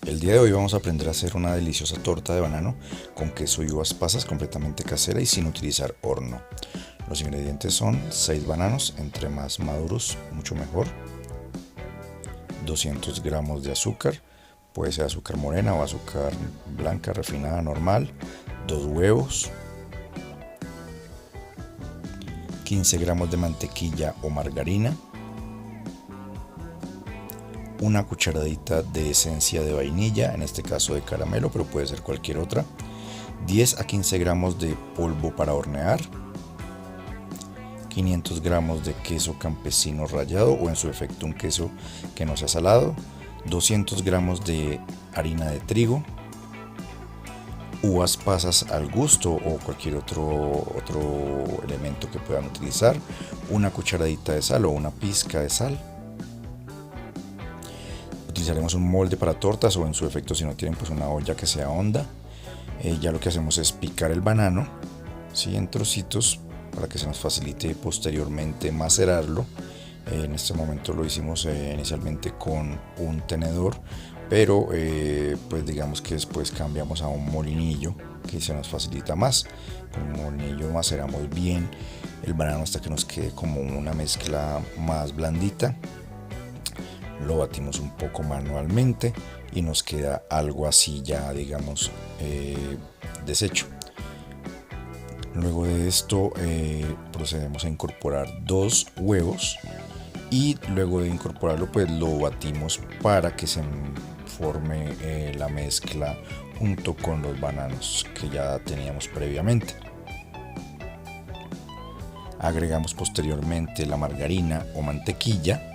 El día de hoy vamos a aprender a hacer una deliciosa torta de banano con queso y uvas pasas completamente casera y sin utilizar horno. Los ingredientes son 6 bananos, entre más maduros mucho mejor, 200 gramos de azúcar, puede ser azúcar morena o azúcar blanca refinada normal, 2 huevos, 15 gramos de mantequilla o margarina, una cucharadita de esencia de vainilla, en este caso de caramelo, pero puede ser cualquier otra, 10 a 15 gramos de polvo para hornear, 500 gramos de queso campesino rallado o en su efecto un queso que no sea salado, 200 gramos de harina de trigo, uvas pasas al gusto o cualquier otro elemento que puedan utilizar, una cucharadita de sal o una pizca de sal. Utilizaremos un molde para tortas o en su efecto, si no tienen, pues una olla que sea honda. Ya lo que hacemos es picar el banano, ¿sí?, en trocitos para que se nos facilite posteriormente macerarlo. En este momento lo hicimos inicialmente con un tenedor, pero pues digamos que después cambiamos a un molinillo que se nos facilita más. Con un molinillo maceramos bien el banano hasta que nos quede como una mezcla más blandita. Lo batimos un poco manualmente y nos queda algo así ya, digamos, deshecho. Luego de esto procedemos a incorporar 2 huevos y luego de incorporarlo pues lo batimos para que se forme la mezcla junto con los bananos que ya teníamos previamente. Agregamos posteriormente la margarina o mantequilla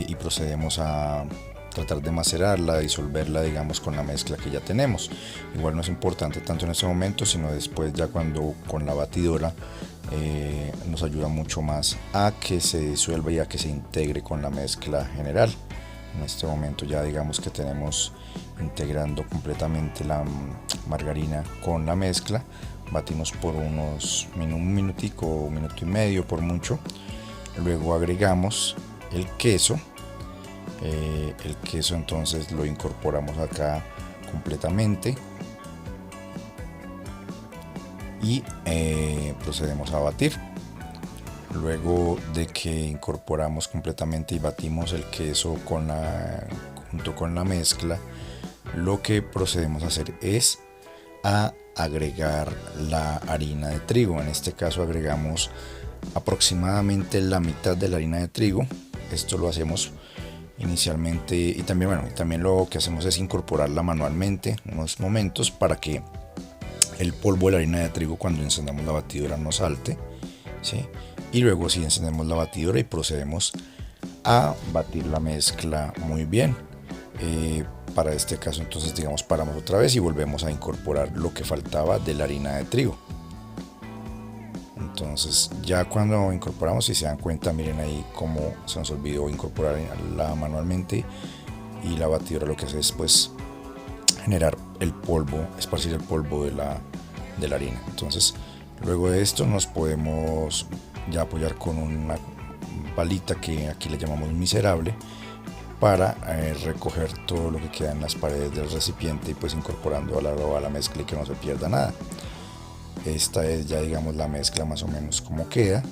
y procedemos a tratar de macerarla, disolverla, digamos, con la mezcla que ya tenemos. Igual no es importante tanto en este momento, sino después, ya cuando con la batidora nos ayuda mucho más a que se disuelva y a que se integre con la mezcla general. En este momento ya digamos que tenemos integrando completamente la margarina con la mezcla. Batimos por unos un minutico, un minuto y medio por mucho. Luego agregamos el queso. El queso entonces lo incorporamos acá completamente y procedemos a batir. Luego de que incorporamos completamente y batimos el queso junto con la mezcla, lo que procedemos a hacer es a agregar la harina de trigo. En este caso agregamos aproximadamente la mitad de la harina de trigo. Esto lo hacemos inicialmente y también lo que hacemos es incorporarla manualmente unos momentos para que el polvo de la harina de trigo, cuando encendamos la batidora, no salte, ¿sí? Y luego sí encendemos la batidora y procedemos a batir la mezcla muy bien. Para este caso entonces, digamos, paramos otra vez y volvemos a incorporar lo que faltaba de la harina de trigo. Entonces ya cuando incorporamos, si se dan cuenta, miren ahí cómo se nos olvidó incorporarla manualmente, y la batidora lo que hace es pues generar el polvo, esparcir el polvo de la harina. Entonces luego de esto nos podemos ya apoyar con una palita que aquí le llamamos miserable para recoger todo lo que queda en las paredes del recipiente y pues incorporando a la mezcla y que no se pierda nada. Esta es ya, digamos, la mezcla más o menos como queda.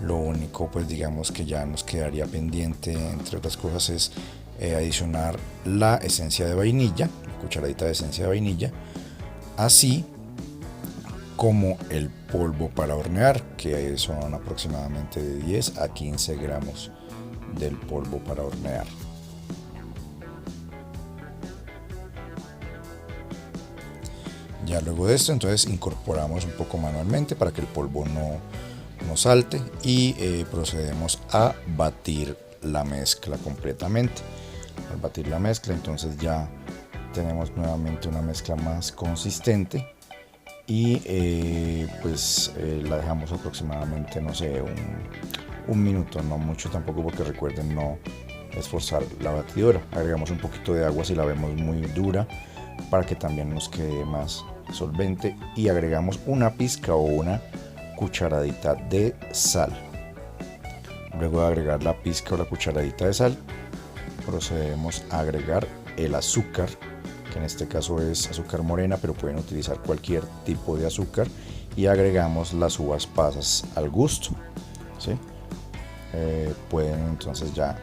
Lo único pues digamos que ya nos quedaría pendiente, entre otras cosas, es adicionar la esencia de vainilla, una cucharadita de esencia de vainilla, así como el polvo para hornear, que son aproximadamente de 10 a 15 gramos del polvo para hornear. Ya luego de esto entonces incorporamos un poco manualmente para que el polvo no salte y procedemos a batir la mezcla completamente. Al batir la mezcla entonces ya tenemos nuevamente una mezcla más consistente y la dejamos aproximadamente, no sé, un minuto, no mucho tampoco, porque recuerden no esforzar la batidora. Agregamos un poquito de agua si la vemos muy dura para que también nos quede más solvente y agregamos una pizca o una cucharadita de sal. Luego de agregar la pizca o la cucharadita de sal, procedemos a agregar el azúcar, que en este caso es azúcar morena, pero pueden utilizar cualquier tipo de azúcar, y agregamos las uvas pasas al gusto, ¿sí? Pueden entonces ya,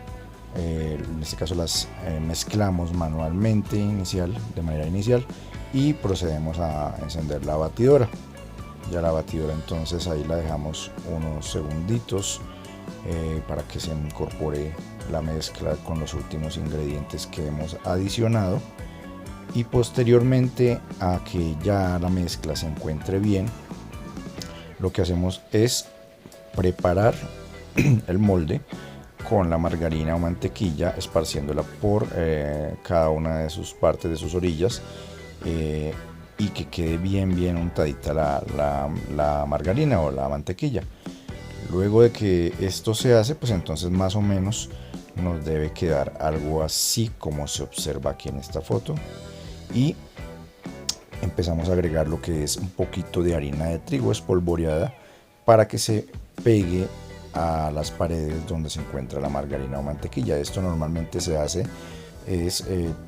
en este caso las mezclamos manualmente de manera inicial, y procedemos a encender la batidora. Ya la batidora entonces ahí la dejamos unos segunditos para que se incorpore la mezcla con los últimos ingredientes que hemos adicionado, y posteriormente a que ya la mezcla se encuentre bien, lo que hacemos es preparar el molde con la margarina o mantequilla, esparciéndola por cada una de sus partes, de sus orillas, y que quede bien untadita la margarina o la mantequilla. Luego de que esto se hace, pues entonces más o menos nos debe quedar algo así como se observa aquí en esta foto, y empezamos a agregar lo que es un poquito de harina de trigo espolvoreada para que se pegue a las paredes donde se encuentra la margarina o mantequilla. Esto normalmente se hace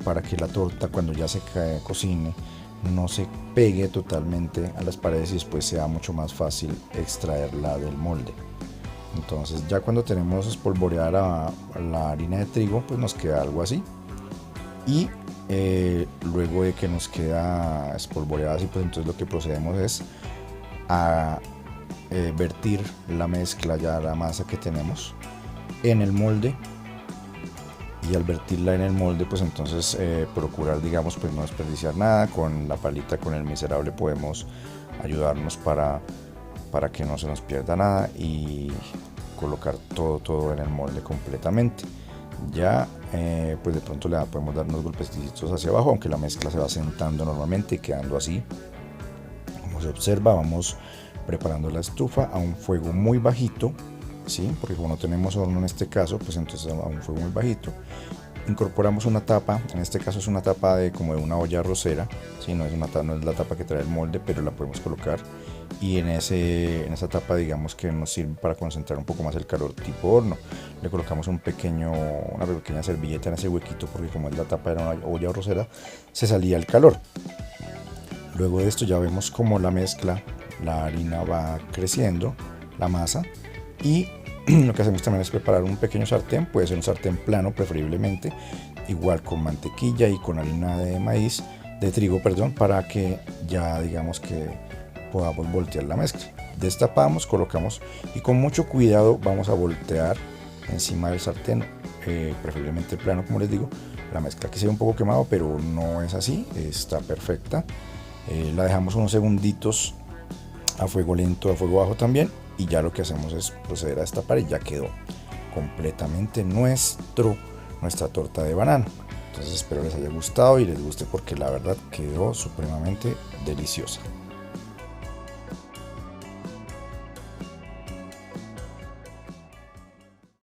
para que la torta, cuando ya se cocine, no se pegue totalmente a las paredes y después sea mucho más fácil extraerla del molde. Entonces ya cuando tenemos espolvoreada la harina de trigo, pues nos queda algo así, y luego de que nos queda espolvoreada así, pues entonces lo que procedemos es a vertir la mezcla, ya la masa que tenemos, en el molde, y al vertirla en el molde, pues entonces procurar, digamos, pues no desperdiciar nada. Con la palita, con el miserable, podemos ayudarnos para que no se nos pierda nada y colocar todo en el molde completamente. Ya pues de pronto le podemos dar unos golpecitos hacia abajo, aunque la mezcla se va sentando normalmente y quedando así como se observa. Vamos preparando la estufa a un fuego muy bajito, ¿sí? Porque como no tenemos horno en este caso, pues entonces a un fuego muy bajito. Incorporamos una tapa, en este caso es una tapa como de una olla arrocera, ¿sí? No es la tapa que trae el molde, pero la podemos colocar, y en esa tapa, digamos que nos sirve para concentrar un poco más el calor tipo horno. Le colocamos una pequeña servilleta en ese huequito, porque como es la tapa de una olla arrocera, se salía el calor. Luego de esto ya vemos como la mezcla, la harina va creciendo, la masa, y lo que hacemos también es preparar un pequeño sartén, puede ser un sartén plano preferiblemente, igual con mantequilla y con harina de trigo, para que ya digamos que podamos voltear la mezcla. Destapamos, colocamos, y con mucho cuidado vamos a voltear encima del sartén, preferiblemente plano, como les digo, la mezcla, que se ve un poco quemado, pero no es así, está perfecta. La dejamos unos segunditos a fuego lento, a fuego bajo también, y ya lo que hacemos es proceder a destapar, y ya quedó completamente nuestra torta de banano. Entonces espero les haya gustado y les guste, porque la verdad quedó supremamente deliciosa.